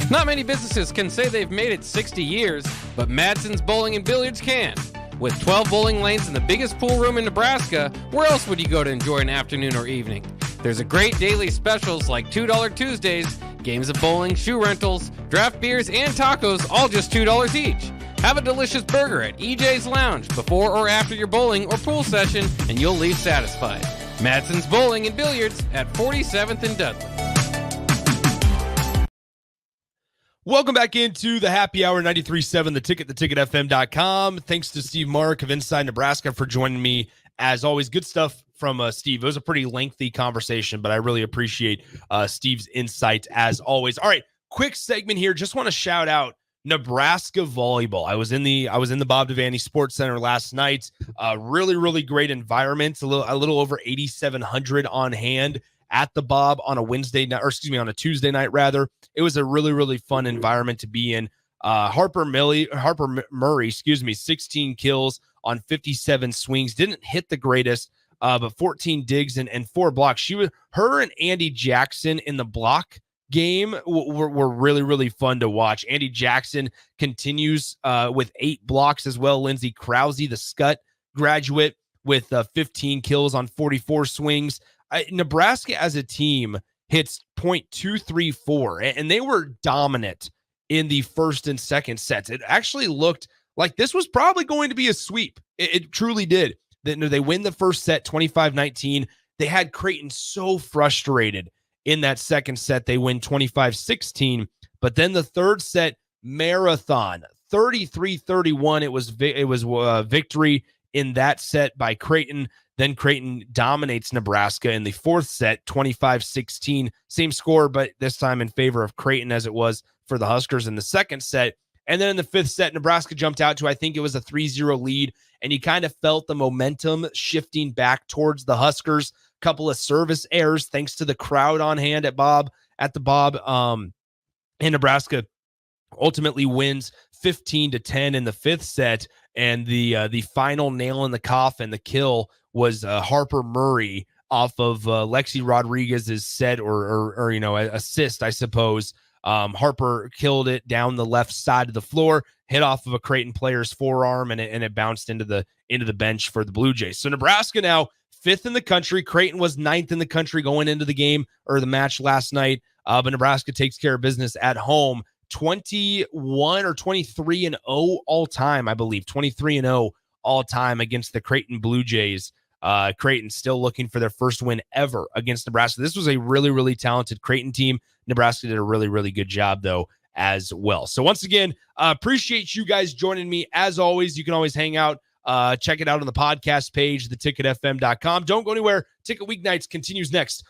Not many businesses can say they've made it 60 years, but Madsen's Bowling and Billiards can. With 12 bowling lanes and the biggest pool room in Nebraska, where else would you go to enjoy an afternoon or evening? There's a great daily specials like $2 Tuesdays, games of bowling, shoe rentals, draft beers, and tacos, all just $2 each. Have a delicious burger at EJ's Lounge before or after your bowling or pool session, and you'll leave satisfied. Madsen's Bowling and Billiards at 47th and Dudley. Welcome back into the Happy Hour 93.7 The Ticket, theticketfm.com. Thanks to Steve Marik of Inside Nebraska for joining me. As always, good stuff from Steve. It was a pretty lengthy conversation, but I really appreciate Steve's insight as always. All right, quick segment here. Just want to shout out Nebraska volleyball. I was in the Bob Devaney Sports Center last night. Really great environment. A little over 8,700 on hand at the Bob on a Wednesday night, or excuse me, on a Tuesday night rather. It was a really fun environment to be in. Harper Murray, 16 kills on 57 swings. Didn't hit the greatest, but 14 digs and 4 blocks. Her and Andy Jackson in the block game were really fun to watch. Andy Jackson continues with 8 blocks as well. Lindsey Krause, the Scott graduate, with 15 kills on 44 swings. Nebraska as a team hits .234, and they were dominant in the first and second sets. It actually looked like this was probably going to be a sweep. It truly did. They win the first set 25-19. They had Creighton so frustrated in that second set. They win 25-16, but then the third set, marathon, 33-31. It was victory in that set by Creighton. Then Creighton dominates Nebraska in the fourth set, 25-16. Same score, but this time in favor of Creighton as it was for the Huskers in the second set. And then in the fifth set, Nebraska jumped out to, I think it was a 3-0 lead, and you kind of felt the momentum shifting back towards the Huskers. Couple of service errors thanks to the crowd on hand at the Bob. And Nebraska ultimately wins 15-10 in the fifth set. And the final nail in the coffin, the kill, was Harper Murray off of Lexi Rodriguez's set or assist, I suppose. Harper killed it down the left side of the floor, hit off of a Creighton player's forearm, and it bounced into the bench for the Blue Jays. So Nebraska now 5th in the country. Creighton was 9th in the country going into the game or the match last night. But Nebraska takes care of business at home. 21 or 23-0 all time, I believe. 23-0 all time against the Creighton Blue Jays. Creighton still looking for their first win ever against Nebraska. This was a really, really talented Creighton team. Nebraska did a really, really good job, though, as well. So once again, appreciate you guys joining me. As always, you can always hang out. Check it out on the podcast page, theticketfm.com. Don't go anywhere. Ticket Weeknights continues next